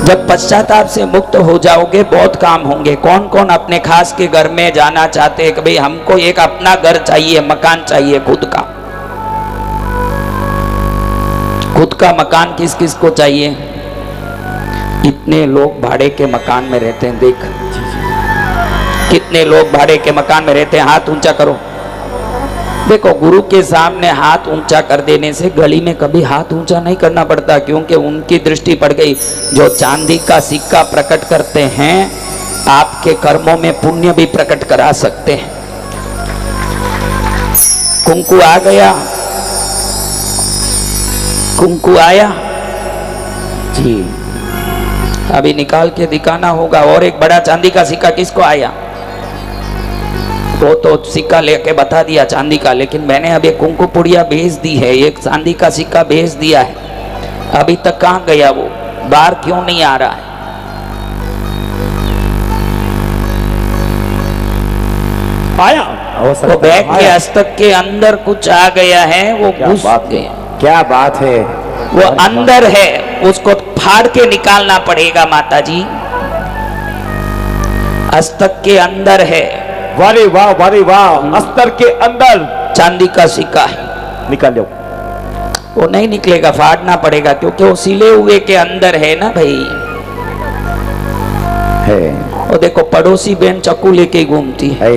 जब पश्चाताप से मुक्त हो जाओगे बहुत काम होंगे। कौन कौन अपने खास के घर में जाना चाहते हैं कि भाई हमको एक अपना घर चाहिए, मकान चाहिए खुद का? खुद का मकान किस किस को चाहिए? इतने लोग भाड़े के मकान में रहते हैं। देख कितने लोग भाड़े के मकान में रहते हैं, हाथ ऊंचा करो। देखो, गुरु के सामने हाथ ऊंचा कर देने से गली में कभी हाथ ऊंचा नहीं करना पड़ता, क्योंकि उनकी दृष्टि पड़ गई। जो चांदी का सिक्का प्रकट करते हैं आपके कर्मों में पुण्य भी प्रकट करा सकते हैं। कुंकू आ गया, कुंकू आया जी, अभी निकाल के दिखाना होगा। और एक बड़ा चांदी का सिक्का किसको आया? वो तो सिक्का लेके बता दिया चांदी का, लेकिन मैंने अभी कुंकू पुड़िया भेज दी है, एक चांदी का सिक्का भेज दिया है। अभी तक कहाँ गया वो? बाहर क्यों नहीं आ रहा है? आया वो बैग के हस्तक के अंदर कुछ आ गया है, वो घुस गया। क्या बात है, वो अंदर है, उसको फाड़ के निकालना पड़ेगा माता जी। हस्तक के अंदर है। वारे वाह, वारे वाह, अस्तर के अंदर चांदी का सिक्का है। निकाल लो। वो नहीं निकलेगा, फाड़ना पड़ेगा, क्योंकि वो सिले हुए के अंदर है ना भाई। है वो देखो पड़ोसी बहन चाकू लेके घूमती है।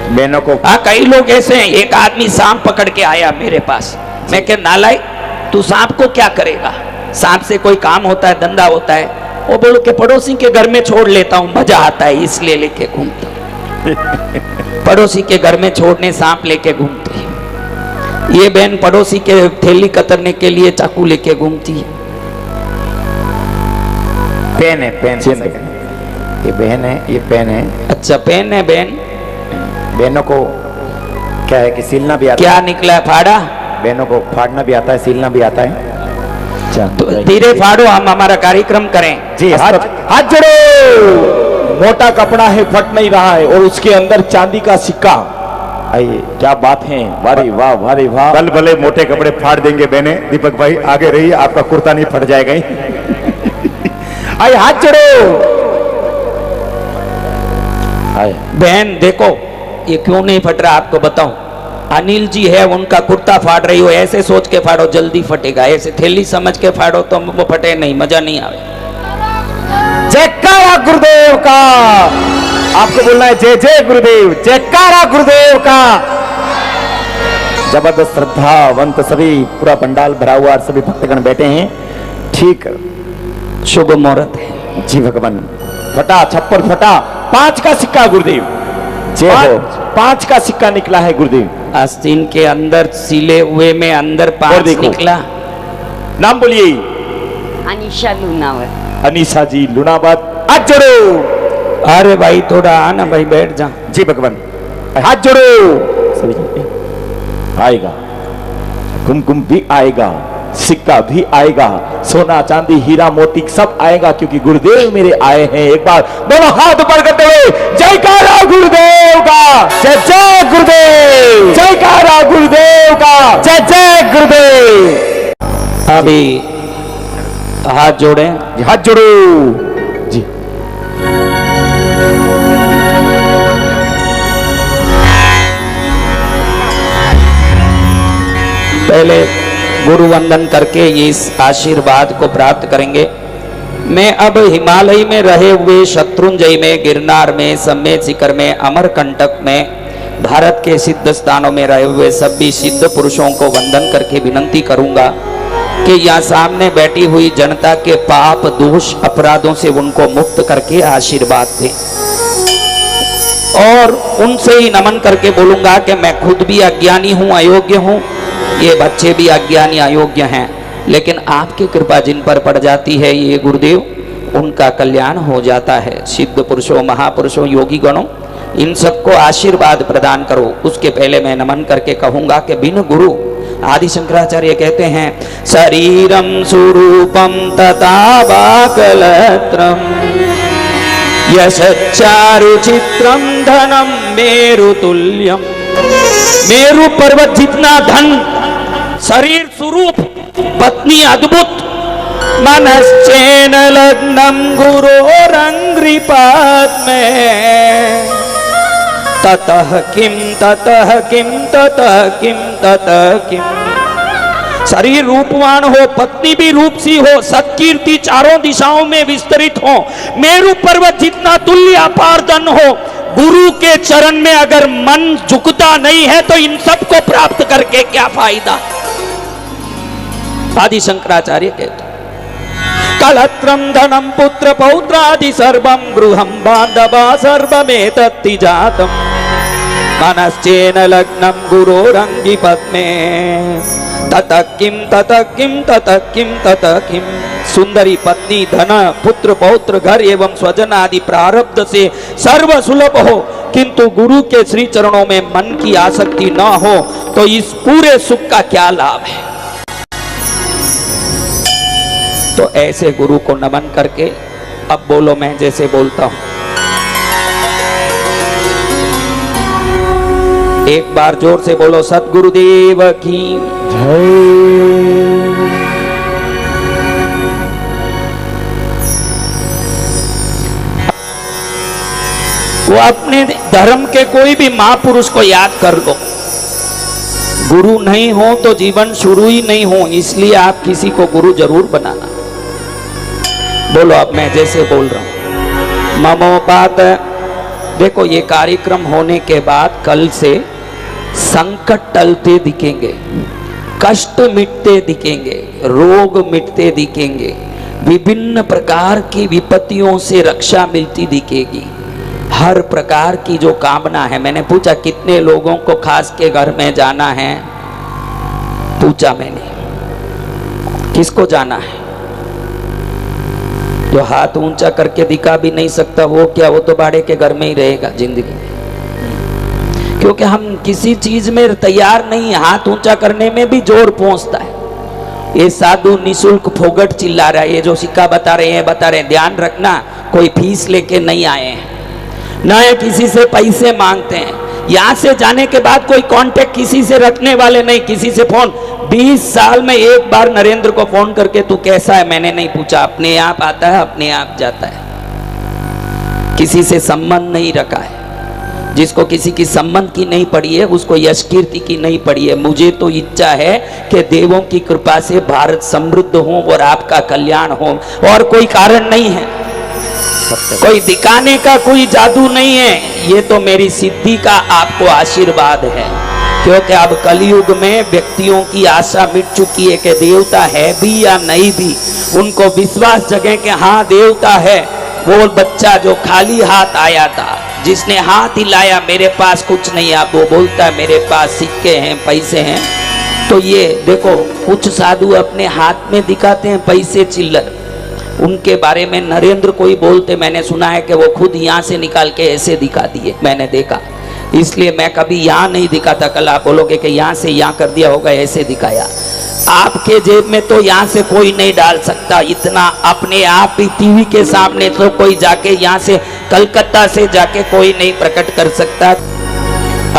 बहनों को। हाँ, कई लोग ऐसे हैं। एक आदमी सांप पकड़ के आया मेरे पास, मैं क्या नालायक, तू सांप को क्या करेगा? सांप से कोई काम होता है, धंधा होता है? वो बोलो कि पड़ोसी के घर में छोड़ लेता हूँ, मजा आता है इसलिए लेके घूमता हूँ। पड़ोसी के घर में छोड़ने सांप लेके घूमती है। ये बहन पड़ोसी के थैली कतरने के लिए चाकू लेके घूमती है। पेन है, पेन से ये बहन है, ये पेन है। अच्छा, पेन है बहन। बहनों को क्या है कि सिलना भी आता क्या है। निकला है? फाड़ा? बहनों को फाड़ना भी आता है, सिलना भी आता है। तो धीरे फाड़ो, हम हमारा कार्यक्रम करें जी। हाथ जोड़ो। मोटा कपड़ा है, फट नहीं रहा है, और उसके अंदर चांदी का सिक्का। आइए, क्या बात है, वारे वाह, वारे वाह। कल भले मोटे कपड़े फाड़ देंगे बहने। दीपक भाई आगे रहिए, आपका कुर्ता नहीं फट जाएगा ही। आइए, हाथ जोड़ो। आइए बहन देखो, ये क्यों नहीं फट रहा आपको बताऊं। अनिल जी है, उनका कुर्ता फाड़ रही हो, ऐसे सोच के फाड़ो जल्दी फटेगा। ऐसे थैली समझ के फाड़ो तो वो फटे नहीं, मजा नहीं आवे। जयकारा गुरुदेव का। आपको बोलना है जय जय गुरुदेव, जयकारा गुरुदेव का। जबरदस्त श्रद्धावंत सभी, पूरा पंडाल भरा हुआ, सभी भक्तगण बैठे हैं। ठीक शुभ मुहूर्त है जी भगवान। फटा, छप्पर फटा, 5 का सिक्का गुरुदेव। जय हो। 5 का सिक्का निकला है गुरुदेव। आस्तीन के अंदर सिले हुए में अंदर 5 निकला। नाम बोलिए। अनिशा लूनावत। अनीसा जी लुनाबाद। हाथ जोड़ो। अरे भाई थोड़ा आना भाई, बैठ जा। जी भगवान, हाथ जोड़ो। सभी आएगा, कुमकुम भी आएगा, सिक्का भी आएगा, सोना चांदी हीरा मोती सब आएगा, क्योंकि गुरुदेव मेरे आए हैं। एक बार दोनों हाथ ऊपर करते हुए जयकारा गुरुदेव का। जय जय गुरुदेव, जयकारा गुरुदेव का। जय जय गुरुदेव। अभी हाथ जोड़े, हाथ जोड़ो जी। पहले गुरु वंदन करके ये इस आशीर्वाद को प्राप्त करेंगे। मैं अब हिमालय में रहे हुए, शत्रुंजय में, गिरनार में, सम्मेद शिखर में, अमरकंटक में, भारत के सिद्ध स्थानों में रहे हुए सभी सिद्ध पुरुषों को वंदन करके विनंती करूंगा कि यहाँ सामने बैठी हुई जनता के पाप दोष अपराधों से उनको मुक्त करके आशीर्वाद दें। और उनसे ही नमन करके बोलूंगा कि मैं खुद भी अज्ञानी हूँ, अयोग्य हूँ, ये बच्चे भी अज्ञानी अयोग्य हैं, लेकिन आपकी कृपा जिन पर पड़ जाती है ये गुरुदेव, उनका कल्याण हो जाता है। सिद्ध पुरुषों, महापुरुषों, योगी गणों, इन सबको आशीर्वाद प्रदान करो। उसके पहले मैं नमन करके कहूंगा कि बिन गुरु, आदि शंकराचार्य कहते हैं, शरीरम स्वरूपम तथा वाकलत्रम यशच्चारु चित्रम धनम मेरु तुल्यम। मेरु पर्वत जितना धन, शरीर स्वरूप, पत्नी अद्भुत, मनश्चेन लग्नं गुरोरङ्घ्रिपद्मे ततः किं ततः किं ततः किं ततः किं। शरीर रूपवान हो, पत्नी भी रूप सी हो, सत्कीर्ति चारों दिशाओं में विस्तरित हो, मेरु पर्वत जितना तुल्य अपार धन हो, गुरु के चरण में अगर मन झुकता नहीं है तो इन सब को प्राप्त करके क्या फायदा। आदि शंकराचार्य कहते कलत्रम धनम पुत्र पौत्रादि सर्वम गृहम बांधवा सर्वमेतत्ति जातम मनश्चेन लग्नं गुरोरंगी पद्मे ततः किं ततः किं ततः किं ततः किं। सुंदरी पत्नी, धन, पुत्र पौत्र, घर एवं स्वजन आदि प्रारब्ध से सर्व सुलभ हो, किंतु गुरु के श्री चरणों में मन की आसक्ति न हो तो इस पूरे सुख का क्या लाभ है। तो ऐसे गुरु को नमन करके अब बोलो, मैं जैसे बोलता हूं। एक बार जोर से बोलो, सतगुरुदेव की जय। वो अपने धर्म के कोई भी महापुरुष को याद कर लो। गुरु नहीं हो तो जीवन शुरू ही नहीं हो, इसलिए आप किसी को गुरु जरूर बनाना। बोलो अब मैं जैसे बोल रहा हूं। ममोपात। देखो ये कार्यक्रम होने के बाद कल से संकट टलते दिखेंगे, कष्ट मिटते दिखेंगे, रोग मिटते दिखेंगे, विभिन्न प्रकार की विपत्तियों से रक्षा मिलती दिखेगी। हर प्रकार की जो कामना है, मैंने पूछा कितने लोगों को खास के घर में जाना है, पूछा मैंने किसको जाना है। जो हाथ ऊंचा करके दिखा भी नहीं सकता वो क्या, वो तो बाड़े के घर में ही रहेगा जिंदगी में। क्योंकि हम किसी चीज में तैयार नहीं, हाथ ऊंचा करने में भी जोर पहुंचता है। ये साधु निशुल्क फोगट चिल्ला रहा है, ये जो सिक्का बता रहे हैं ध्यान रखना, कोई फीस लेके नहीं आए हैं, न किसी से पैसे मांगते हैं। यहाँ से जाने के बाद कोई कांटेक्ट किसी से रखने वाले नहीं, किसी से फोन। 20 साल में एक बार नरेंद्र को फोन करके तू कैसा है मैंने नहीं पूछा, अपने आप आता है अपने आप जाता है, किसी से संबंध नहीं रखा है। जिसको किसी की संबंध की नहीं पड़ी है उसको यश कीर्ति की नहीं पड़ी है। मुझे तो इच्छा है कि देवों की कृपा से भारत समृद्ध हो और आपका कल्याण हो, और कोई कारण नहीं है, कोई दिखाने का कोई जादू नहीं है, ये तो मेरी सिद्धि का आपको आशीर्वाद है। क्योंकि अब कलयुग में व्यक्तियों की आशा मिट चुकी है कि देवता है भी या नहीं भी, उनको विश्वास जगे कि हाँ देवता है। वो बच्चा जो खाली हाथ आया था, जिसने हाथ हिलाया मेरे पास कुछ नहीं, आप वो बोलता है मेरे पास सिक्के हैं पैसे हैं। तो ये देखो कुछ साधु अपने हाथ में दिखाते हैं पैसे चिल्लर, उनके बारे में नरेंद्र कोई बोलते, मैंने सुना है कि वो खुद यहाँ से निकाल के ऐसे दिखा दिए, मैंने देखा। इसलिए मैं कभी यहाँ नहीं दिखाता। कल आप बोलोगे कि यहाँ से यहाँ कर दिया होगा, ऐसे दिखाया। आपके जेब में तो यहाँ से कोई नहीं डाल सकता इतना, अपने आप ही टीवी के सामने तो कोई जाके यहाँ से कलकत्ता से जाके कोई नहीं प्रकट कर सकता।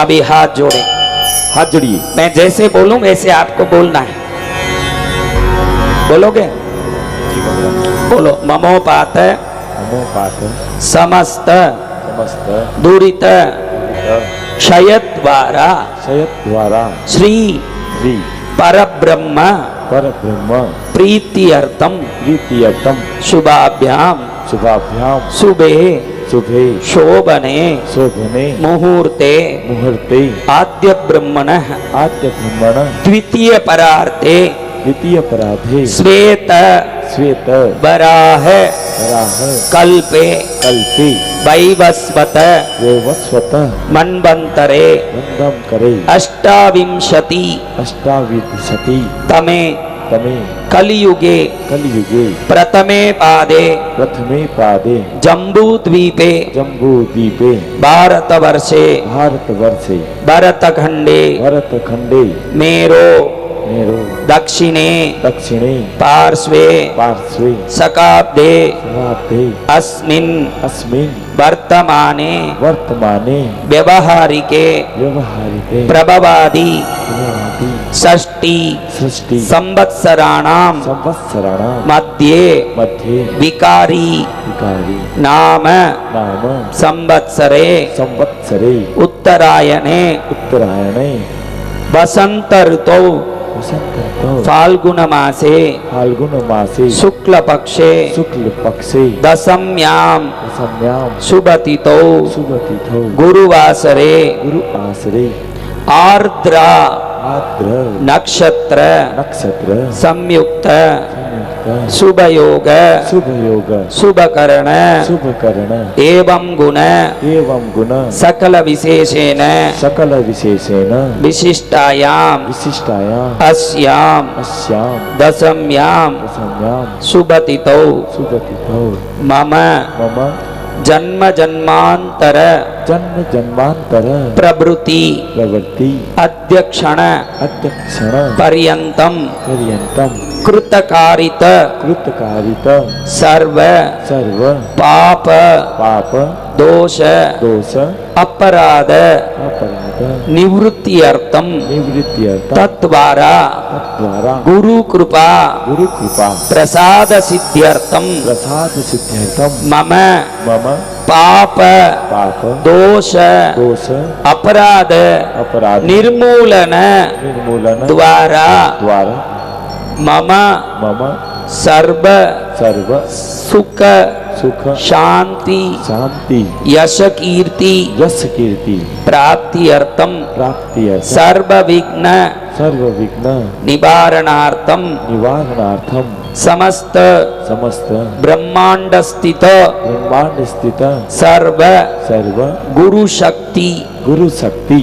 अभी हाथ जोड़े, हाथ जोड़िए, मैं जैसे बोलूं वैसे आपको बोलना है। बोलोगे? बोलो। ममोपात समस्त दुरित क्षयद्वारा श्री परब्रह्म प्रीत्यर्थम शुभाभ्याम शुभे शोभने मुहूर्ते आद्य ब्रह्मण द्वितीय परार्थे श्वेत वराह कल्पे वैवस्वत मन्वन्तरे अष्टाविंशति तमे कलियुगे प्रथमे पादे जम्बूद्वीपे भारतवर्षे भरतखंडे मेरो मेरो दक्षिणे दक्षिणे पार्श्वे पार्श्वे शकाब्दे शताब्दे अस्मिन् अस्मिन् वर्तमाने वर्तमाने व्यवहारिके व्यवहारिके प्रभवादि प्रभवादि षष्टि सृष्टि संवत्सराणां संवत्सराणां मध्ये मध्ये विकारी विकारी नाम नाम संवत्सरे संवत्सरे उत्तरायणे उत्तरायणे वसंत ऋतौ वसंत ऋतौ फाल्गुन मासे फाल्गुन मासे शुक्ल पक्षे शुक्ल पक्षे दशम्यां दशम्यां शुभतिथौ शुभतिथौ गुरुवासरे गुरु आश्रे आर्द्रा आद्र नक्षत्र नक्षत्र संयुक्त संयुक्त शुभ योग शुभ योग शुभ करण शुभ करण एवं गुण एवं गुण सकल विशेषेण सकल विशेषेण विशिष्टायां विशिष्टायां अस्यां अस्यां दशम्यां दशम्यां शुभतिथौ शुभतिथौ मम मम जन्म जन्मांतर जन्म जन्मांतर प्रभृति प्रवृत्ति अध्यक्षण अध्यक्षण पर्यंतम पर्यंतम कृतकारित कृतकारित सर्व सर्व पाप पाप दोष दोष अपराध अपराध निवृत्त्यर्थम निवृत्त्यर्थम तद्वारा तद्वारा गुरु कृपा गुरु कृपा प्रसाद सिद्ध्यर्थम प्रसाद सिद्ध्यर्थम मम मम पाप पाप दोष दोष अपराध अपराध निर्मूलन निर्मूलन द्वारा द्वारा मम मम सर्व सर्व सुख सुख शांति शांति यश कीर्ति यश कीर्ति प्राप्ति अर्थम प्राप्ति सर्व विघ्न सर्व विघ्न निवारणार्थम निवारणार्थम समस्त समस्त ब्रह्मांड स्थित ब्रह्मांड स्थित सर्व सर्व गुरु शक्ति गुरु शक्ति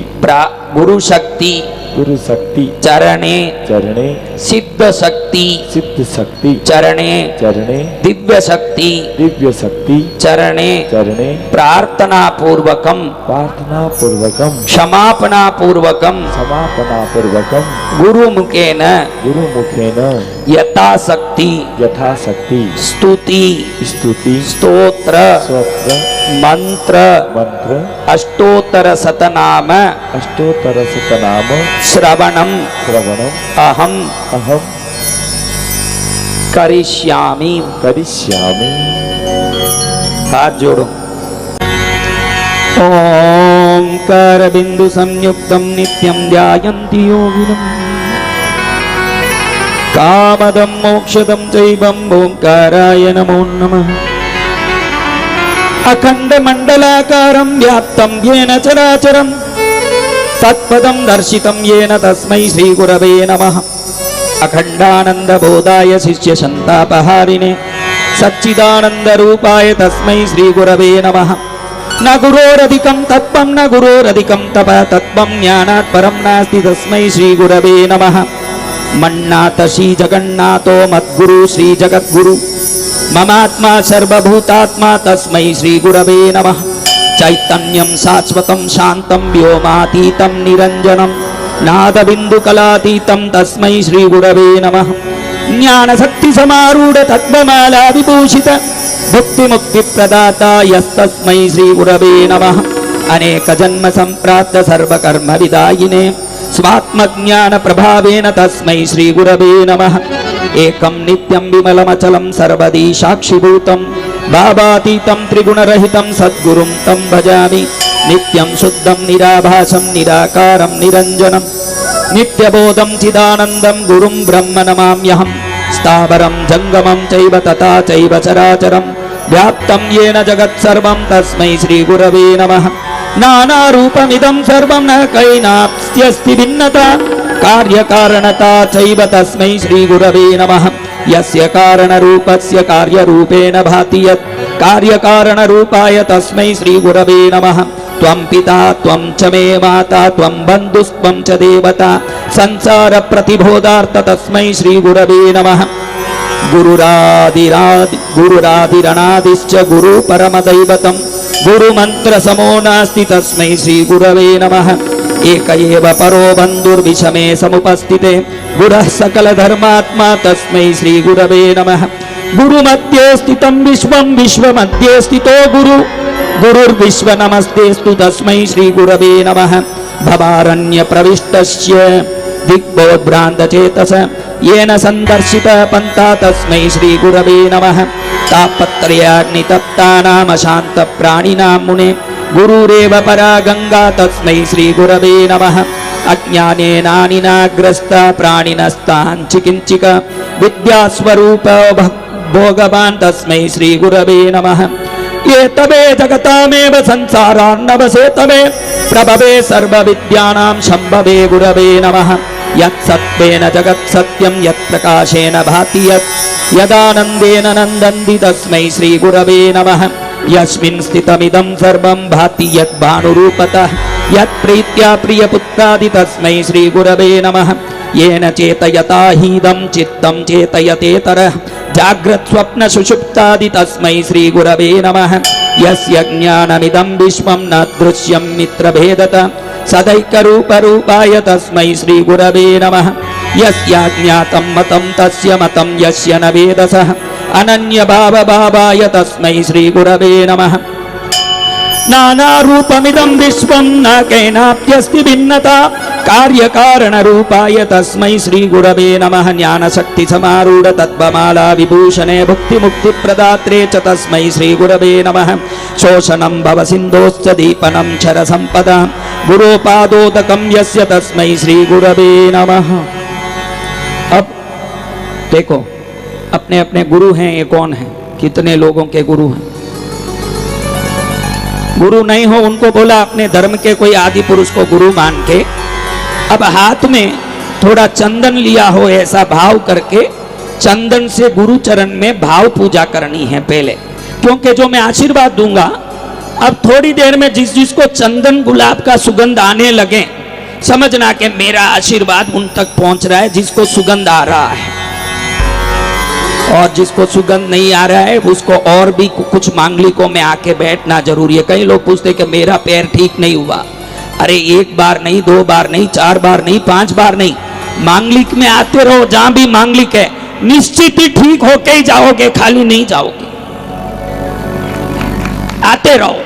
गुरु शक्ति गुरु शक्ति चरणे चरणे सिद्ध शक्ति सिद्ध शक्ति चरणे चरणे दिव्य शक्ति दिव्य शक्ति चरणे चरणे प्रार्थना पूर्वकम प्रार्थना पूर्वकम क्षमापना पूर्वकम समापना पूर्वकम गुरु मुखेन गुरु मुखेन यथाशक्ति यथाशक्ति स्तुति स्तुति स्तोत्र स्वत्र मंत्र मंत्र अष्टोत्तर शतनाम अष्टोत्तर शतनाम श्रवणम श्रवणम अहम अहम करिष्यामि। करिष्यामि। हाथ जोड़ो। ओंकार बिंदु संयुक्तम नित्यं ध्यायन्ति योगिनम् कामदं मोक्षदं चैवं ओंकाराय नमो नमः। अखंड मंडलाकारं व्याप्तं येन चराचरं तत्पदं दर्शितं येन तस्मै श्री गुरवे नमः। अखंडानंद बोधाय शिष्य संतापहारिणे सच्चिदानंद रूपाय तस्मै श्री गुरवे नमः। न गुरोरधिकं तत्त्वं न गुरोरधिकं तप तत्त्वं ज्ञानात् परं नास्ति तस्मै श्री गुरवे नमः। मन्नाथ श्री जगन्नाथो मद्गुरु श्री जगद्गुरु ममात्मा सर्वभूतात्मा तस्मै श्री गुरवे नमः। चैतन्यं शाश्वतं शान्तं व्योमातीतं निरञ्जनं नादबिन्दुकलातीतं तस्मै श्री गुरवे नमः। ज्ञानशक्तिसमारूढ तत्त्वमाला विभूषित भुक्तिमुक्तिप्रदाता यस्तस्मै श्री गुरवे नमः। अनेक जन्म संप्राप्त सर्वकर्म विदायिने स्वात्मज्ञान प्रभावेन तस्मै श्री गुरवे नमः। एकं नित्यं विमलमचलं सर्वदी साक्षिभूतं भावातीतं त्रिगुणरहितं सद्गुरुं तं भजामि। नित्यं शुद्धं निराभासं निराकारं निरञ्जनं नित्यबोधं चिदानन्दं गुरुं ब्रह्म नमाम्यहम्। स्थावरं जङ्गमं चैव तथा चैव चराचरं व्याप्तं येन जगत्सर्वं तस्मै श्री गुरवे नमः। नानारूपमिदं सर्वं न कैनास्त्यस्ति भिन्नता कार्यकारणता चैव तस्मै श्री गुरवे नमः। यस्य कारणरूपस्य कार्यरूपेण भाति यत् कार्यकारणरूपाय तस्मै श्री गुरवे नमः। त्वं पिता त्वं च मे माता त्वं बन्धुस्त्वं च देवता संसार प्रतिबोधार्थ तस्मै श्री गुरवे नमः। गुरुरादिरणादिश्च गुरु परमदैवतं गुरुमन्त्र समो नास्ति तस्मै श्री गुरवे नमः। एक एव परो बन्धुर्विषमे समुपस्थिते गुरः सकल धर्मात्मा तस्मै श्री गुरवे नमः। गुरुमध्ये स्थितं विश्वं विश्वमध्ये स्थितो गुरुर्विश्व नमस्तेस्तु तस्मै श्री गुरवे नमः। भवारण्य प्रविष्टस्य दिग्बोधभ्रान्तचेतस येन सन्दर्शित पन्था तस्मै श्री गुरवे नमः। तापत्रयाग्नितप्तानाम शान्त प्राणिनां मुने गुरुरेव परा गंगा तस्मै श्री गुरवे नमः। अज्ञानेनानिनाग्रस्त प्राणिनस्ताञ्चिकिञ्चिक विद्यास्वरूप भोगवान् तस्मै श्री गुरवे नमः। ये तवे जगतामेव संसारान्नवसे तवे प्रभवे सर्वविद्यानां शम्भवे गुरवे नमः। यत्सत्त्वेन जगत्सत्यं यत्प्रकाशेन भाति यदानन्देन नन्दन्ति तस्मै श्री गुरवे नमः। यस्मिन् स्थितमिदं सर्वं भाति यद्भानुरूपतः यत्प्रीत्या प्रियपुत्रादि तस्मै श्री गुरवे नमः। येन चेतयता हीदं चित्तं चेतयतेतरः जाग्रत्स्वप्न सुषुप्तादि तस्मै श्री गुरवे नमः। यस्य ज्ञानमिदं विश्वं न दृश्यं मित्रभेदतः सदैकरूपरूपाय तस्मै श्री गुरवे नमः। यस्याज्ञातं मतं तस्य मतं यस्य न वेदसः अनन्यभावभावाय तस्मै श्री गुरवे नमः। नानारूपमिदं विश्वं न केनाप्यस्ति भिन्नता कार्यकारणरूपाय तस्मै श्री गुरवे नमः। ज्ञानशक्तिसमारूढ तत्त्वमाला विभूषणे भुक्तिमुक्तिप्रदात्रे च तस्मै श्री गुरवे नमः। शोषणं भवसिन्धोश्च दीपनं क्षरसम्पदा गुरोपादोदकं यस्य तस्मै श्री गुरवे नमः। अब देखो अपने अपने गुरु हैं, ये कौन है? कितने लोगों के गुरु हैं? गुरु नहीं हो उनको बोला अपने धर्म के कोई आदि पुरुष को गुरु मान के। अब हाथ में थोड़ा चंदन लिया हो ऐसा भाव करके चंदन से गुरु चरण में भाव पूजा करनी है पहले, क्योंकि जो मैं आशीर्वाद दूंगा अब थोड़ी देर में जिस जिसको चंदन गुलाब का सुगंध आने लगे समझना कि मेरा आशीर्वाद उन तक पहुंच रहा है जिसको सुगंध आ रहा है। और जिसको सुगंध नहीं आ रहा है उसको और भी कुछ मांगलिकों में आके बैठना जरूरी है। कई लोग पूछते कि मेरा पैर ठीक नहीं हुआ। अरे एक बार नहीं, 2 बार नहीं, 4 बार नहीं, 5 बार नहीं, मांगलिक में आते रहो। जहां भी मांगलिक है निश्चित ही ठीक होके ही जाओगे, खाली नहीं जाओगे। आते रहो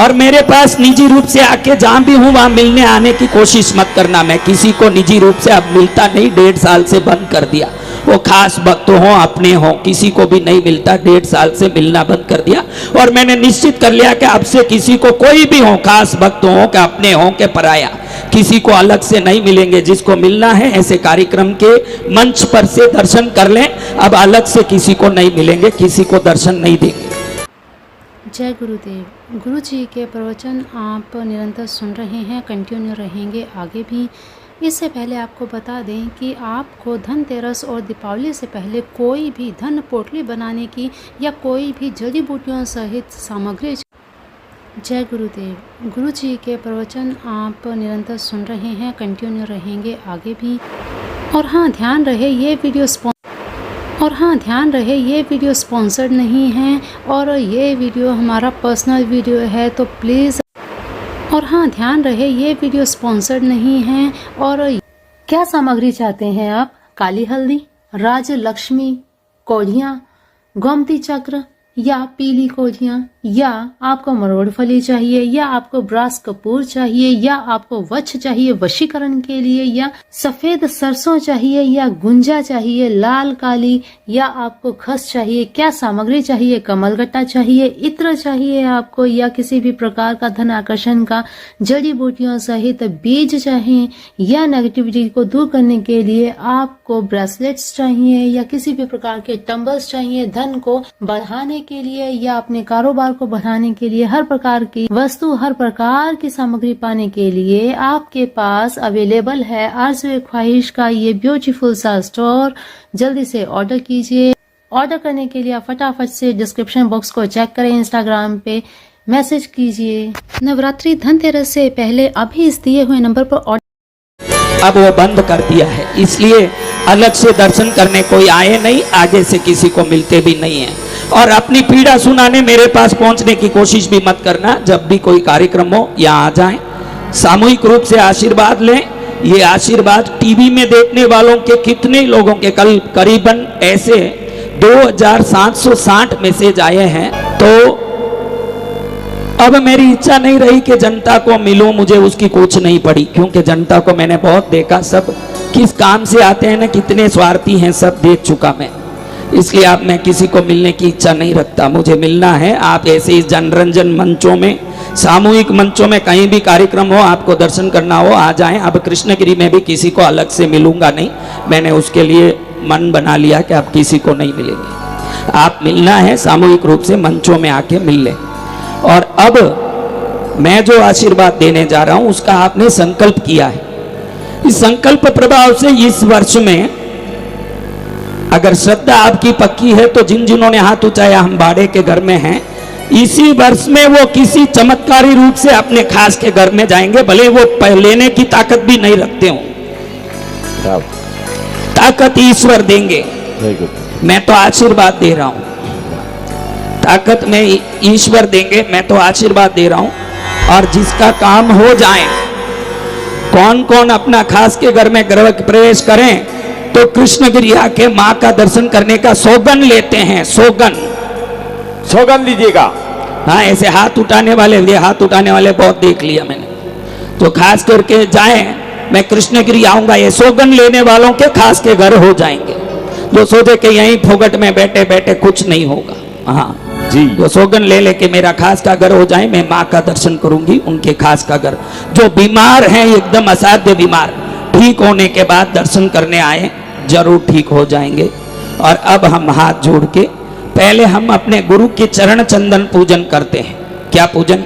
और मेरे पास निजी रूप से आके जहां भी हूं वहां मिलने आने की कोशिश मत करना। मैं किसी को निजी रूप से अब मिलता नहीं, 1.5 साल से बंद कर दिया। वो खास भक्त हो अपने हो किसी को भी नहीं मिलता, 1.5 साल से मिलना बंद कर दिया। और मैंने निश्चित कर लिया कि आपसे किसी को कोई भी हो, खास भक्त हो कि अपने हो के पराया, किसी को अलग से नहीं मिलेंगे। जिसको मिलना है ऐसे कार्यक्रम के मंच पर से दर्शन कर लें। अब अलग से किसी को नहीं मिलेंगे, किसी को दर्शन नहीं देंगे। जय गुरुदेव। गुरु जी के प्रवचन आप निरंतर सुन रहे हैं, कंटिन्यू रहेंगे आगे भी। इससे पहले आपको बता दें कि आपको धनतेरस और दीपावली से पहले कोई भी धन पोटली बनाने की या कोई भी जड़ी बूटियों सहित सामग्री। जय गुरुदेव। गुरु जी के प्रवचन आप निरंतर सुन रहे हैं, कंटिन्यू रहेंगे आगे भी। और हाँ ध्यान रहे ये वीडियो स्पॉन्सर्ड नहीं है और ये वीडियो हमारा पर्सनल वीडियो है, तो प्लीज़। और हाँ ध्यान रहे ये वीडियो स्पॉन्सर्ड नहीं है। और क्या सामग्री चाहते हैं आप? काली हल्दी, राज लक्ष्मी कोढ़ियाँ, गोमती चक्र या पीली कोढ़ियाँ, या आपको मरोड़ फली चाहिए, या आपको ब्रास कपूर चाहिए, या आपको वच्छ चाहिए वशीकरण के लिए, या सफेद सरसों चाहिए, या गुंजा चाहिए लाल काली, या आपको खस चाहिए? क्या सामग्री चाहिए? कमलगट्टा चाहिए, इत्र चाहिए आपको, या किसी भी प्रकार का धन आकर्षण का जड़ी बूटियों सहित बीज चाहिए, या नेगेटिविटी को दूर करने के लिए आपको ब्रेसलेट्स चाहिए, या किसी भी प्रकार के टंबल्स चाहिए धन को बढ़ाने के लिए या अपने कारोबार को बढ़ाने के लिए? हर प्रकार की वस्तु, हर प्रकार की सामग्री पाने के लिए आपके पास अवेलेबल है आरज़ू ख्वाहिश का ये ब्यूटीफुल सा स्टोर। जल्दी से ऑर्डर कीजिए। ऑर्डर करने के लिए आप फटाफट से डिस्क्रिप्शन बॉक्स को चेक करें, इंस्टाग्राम पे मैसेज कीजिए। नवरात्रि धनतेरस से पहले अभी इस दिए हुए नंबर पर ऑर्डर। अब वो बंद कर दिया है, इसलिए अलग से दर्शन करने कोई आए नहीं, आगे से किसी को मिलते भी नहीं है। और अपनी पीड़ा सुनाने मेरे पास पहुंचने की कोशिश भी मत करना। जब भी कोई कार्यक्रम हो यहाँ आ जाएं, सामूहिक रूप से आशीर्वाद लें। ये आशीर्वाद टीवी में देखने वालों के कितने लोगों के कल करीबन ऐसे 2760 मैसेज आए हैं। तो अब मेरी इच्छा नहीं रही कि जनता को मिलूं, मुझे उसकी कुछ नहीं पड़ी, क्योंकि जनता को मैंने बहुत देखा, सब किस काम से आते हैं ना, कितने स्वार्थी हैं, सब देख चुका मैं। इसलिए अब मैं किसी को मिलने की इच्छा नहीं रखता। मुझे मिलना है, आप ऐसे ही जनरंजन मंचों में, सामूहिक मंचों में कहीं भी कार्यक्रम हो, आपको दर्शन करना हो, आ जाएं। अब कृष्णगिरी में भी किसी को अलग से मिलूंगा नहीं, मैंने उसके लिए मन बना लिया कि आप किसी को नहीं मिलेंगे। आप मिलना है सामूहिक रूप से मंचों में आके मिल लें। और अब मैं जो आशीर्वाद देने जा रहा हूं उसका आपने संकल्प किया है। इस संकल्प प्रभाव से इस वर्ष में अगर श्रद्धा आपकी पक्की है तो जिन्होंने हाथ उठाया, हम बाड़े के घर में हैं, इसी वर्ष में वो किसी चमत्कारी रूप से अपने खास के घर में जाएंगे, भले वो लेने की ताकत भी नहीं रखते हो, ताकत ईश्वर देंगे। मैं तो आशीर्वाद दे रहा हूं, ताकत में ईश्वर देंगे, मैं तो आशीर्वाद दे रहा हूं। और जिसका काम हो जाए, कौन कौन अपना खास के घर में गृह प्रवेश करें तो कृष्णगिरी आके मां का दर्शन करने का सौगन लेते हैं। सौगन लीजिएगा। हाँ, ऐसे हाथ उठाने वाले, ये हाथ उठाने वाले बहुत देख लिया मैंने। तो खास करके जाए, मैं कृष्णगिरी आऊंगा, ये सौगन लेने वालों के खास के घर हो जाएंगे। जो सोचे कि यहीं फोगट में बैठे बैठे कुछ नहीं होगा, हाँ जी, जो सौगन ले लेके मेरा खास का घर हो जाए, मैं माँ का दर्शन करूंगी, उनके खास का घर। जो बीमार हैं, एकदम असाध्य बीमार, ठीक होने के बाद दर्शन करने आए, जरूर ठीक हो जाएंगे। और अब हम हाथ जोड़ के पहले हम अपने गुरु के चरण चंदन पूजन करते हैं। क्या पूजन?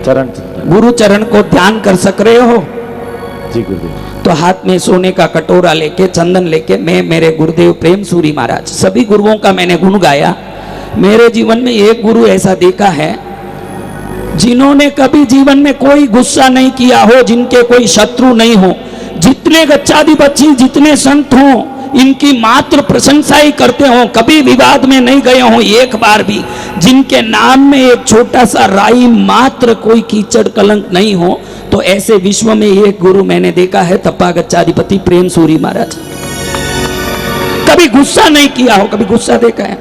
चरण चंदन। गुरु चरण को ध्यान कर सक रहे हो? जी गुरुदेव। तो हाथ में सोने का कटोरा लेके, चंदन लेके, मैं मेरे गुरुदेव प्रेम सूरी महाराज, सभी गुरुओं का मैंने गुण गाया। मेरे जीवन में एक गुरु ऐसा देखा है जिन्होंने कभी जीवन में कोई गुस्सा नहीं किया हो, जिनके कोई शत्रु नहीं हो। जितने गच्चाधिपति, जितने संत हों, इनकी मात्र प्रशंसा ही करते हो, कभी विवाद में नहीं गए हो एक बार भी। जिनके नाम में एक छोटा सा राई मात्र कोई कीचड़ कलंक नहीं हो, तो ऐसे विश्व में एक गुरु मैंने देखा है, तप्पा गच्चाधिपति प्रेम सूरी महाराज। कभी गुस्सा नहीं किया हो, कभी गुस्सा देखा है?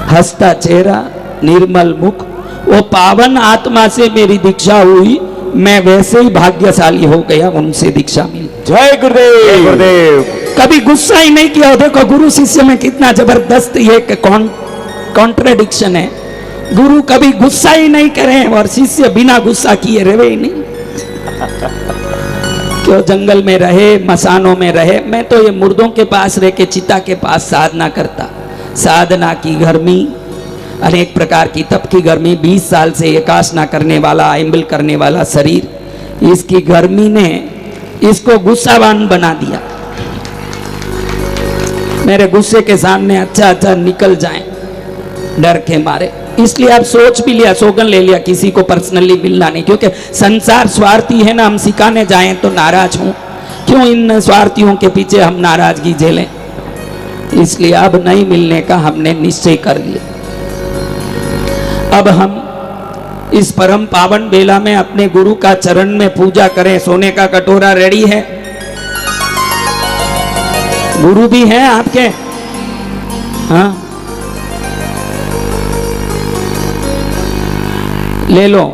हंसता चेहरा, निर्मल मुख, वो पावन आत्मा से मेरी दीक्षा हुई, मैं वैसे ही भाग्यशाली हो गया, उनसे दीक्षा मिली। जय गुरुदेव। गुरुदेव कभी गुस्सा ही नहीं किया। देखो गुरु शिष्य में कितना जबरदस्त ये कॉन्ट्रडिक्शन है। गुरु कभी गुस्सा ही नहीं करे और शिष्य बिना गुस्सा किए रहे ही नहीं। क्यों जंगल में रहे, मसानों में रहे, मैं तो ये मुर्दों के पास रह के चिता के पास साधना करता। साधना की गर्मी, अनेक प्रकार की तप की गर्मी, 20 साल से एकासना करने वाला, आइंबिल करने वाला शरीर, इसकी गर्मी ने इसको गुस्सावान बना दिया। मेरे गुस्से के सामने अच्छा अच्छा निकल जाएं डर के मारे। इसलिए आप सोच भी लिया, सौगन ले लिया, किसी को पर्सनली मिलना नहीं, क्योंकि संसार स्वार्थी है ना। हम सिखाने जाएं तो नाराज हूं, क्यों इन स्वार्थियों के पीछे हम नाराजगी झेलें। इसलिए अब नहीं मिलने का हमने निश्चय कर लिया। अब हम इस परम पावन बेला में अपने गुरु का चरण में पूजा करें। सोने का कटोरा रेडी है, गुरु भी हैं आपके, हाँ ले लो।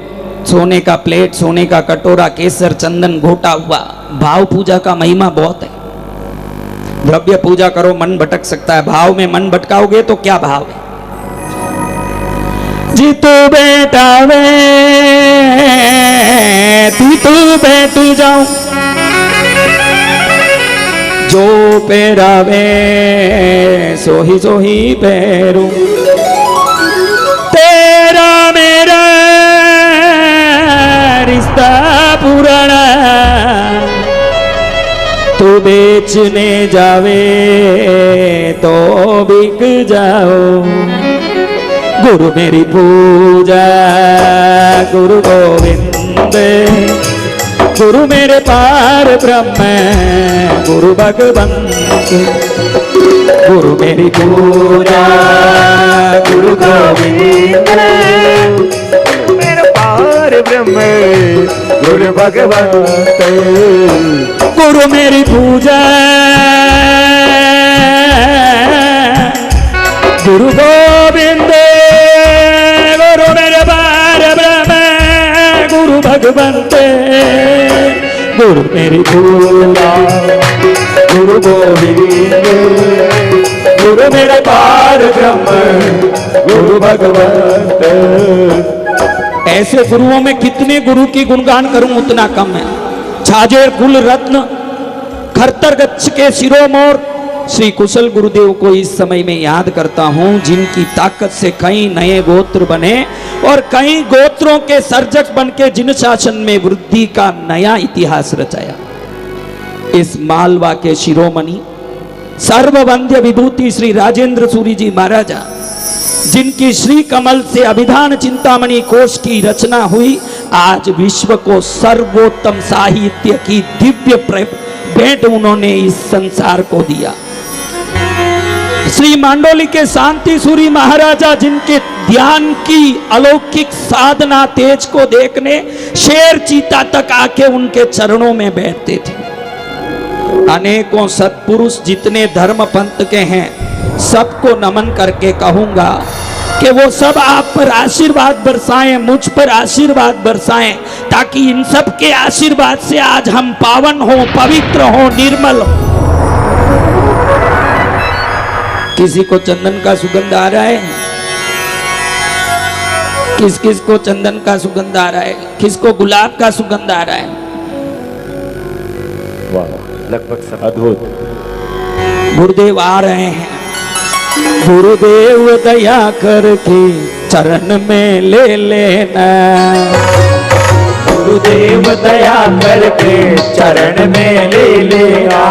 सोने का प्लेट, सोने का कटोरा, केसर चंदन घोटा हुआ। भाव पूजा का महिमा बहुत है। द्रव्य पूजा करो, मन भटक सकता है, भाव में मन भटकाओगे तो क्या भाव है? जीतू बेटा वे तीतू बैठ जाऊं, जो पेरावे सोही पैरूं। तेरा मेरा रिश्ता पुराना, तू बेचने जावे तो बिक जाओ। गुरु मेरी पूजा, गुरु गोविंद, गुरु मेरे पार ब्रह्म, गुरु भगवंत। गुरु मेरी पूजा, गुरु गोविंद, मेरे पार ब्रह्म, गुरु गुरु भगवंत। गुरु मेरी पूजा गुरु गोविंद, गुरु मेरे बार ब्रह्म गुरु भगवंत। गुरु मेरी पूजा गुरु गोविंद, गुरु मेरे पार ब्रह्म गुरु भगवंत। ऐसे गुरुओं में कितने गुरु की गुणगान करूं उतना कम है। छाजेर कुल रत्न खरतर गच्छ के शिरोमोर श्री कुशल गुरुदेव को इस समय में याद करता हूं, जिनकी ताकत से कई नए गोत्र बने और कई गोत्रों के सर्जक बन के जिन शासन में वृद्धि का नया इतिहास रचाया। इस मालवा के शिरोमणि सर्ववंद्य विभूति श्री राजेंद्र सूरी जी महाराजा, जिनकी श्री कमल से अभिधान चिंतामणि कोश की रचना हुई, आज विश्व को सर्वोत्तम साहित्य की दिव्य भेंट उन्होंने इस संसार को दिया। श्री मांडोली के शांति सूरी महाराजा, जिनके ध्यान की अलौकिक साधना तेज को देखने शेर चीता तक आके उनके चरणों में बैठते थे। अनेकों सत्पुरुष जितने धर्म पंथ के हैं, सबको नमन करके कहूंगा कि वो सब आप पर आशीर्वाद बरसाएं, मुझ पर आशीर्वाद बरसाएं, ताकि इन सब के आशीर्वाद से आज हम पावन हो, पवित्र हो, निर्मल हो। किसी को चंदन का सुगंध आ रहा है? किस किस को चंदन का सुगंध आ रहा है? किसको गुलाब का सुगंध आ रहा है? वाह, लगभग सब अद्भुत। गुरुदेव आ रहे हैं। गुरुदेव दया करके चरण में ले लेना, गुरुदेव दया करके चरण में ले लेना,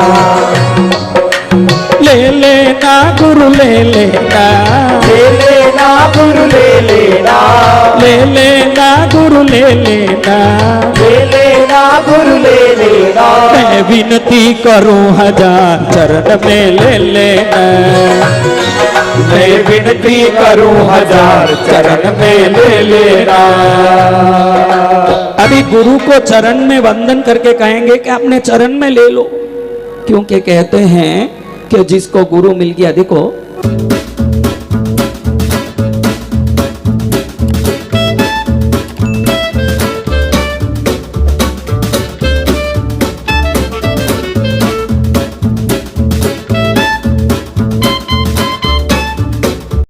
ले लेना गुरु ले लेना, ले लेना गुरु ले लेना, ले लेना गुरु ले लेना, ले लेना गुरु ले लेना। मैं विनती करूं हजार चरण में ले लेना, मैं विनती करूं हजार चरण में ले लेना। अभी गुरु को चरण में वंदन करके कहेंगे कि अपने चरण में ले लो, क्योंकि कहते हैं कि जिसको गुरु मिल गया, देखो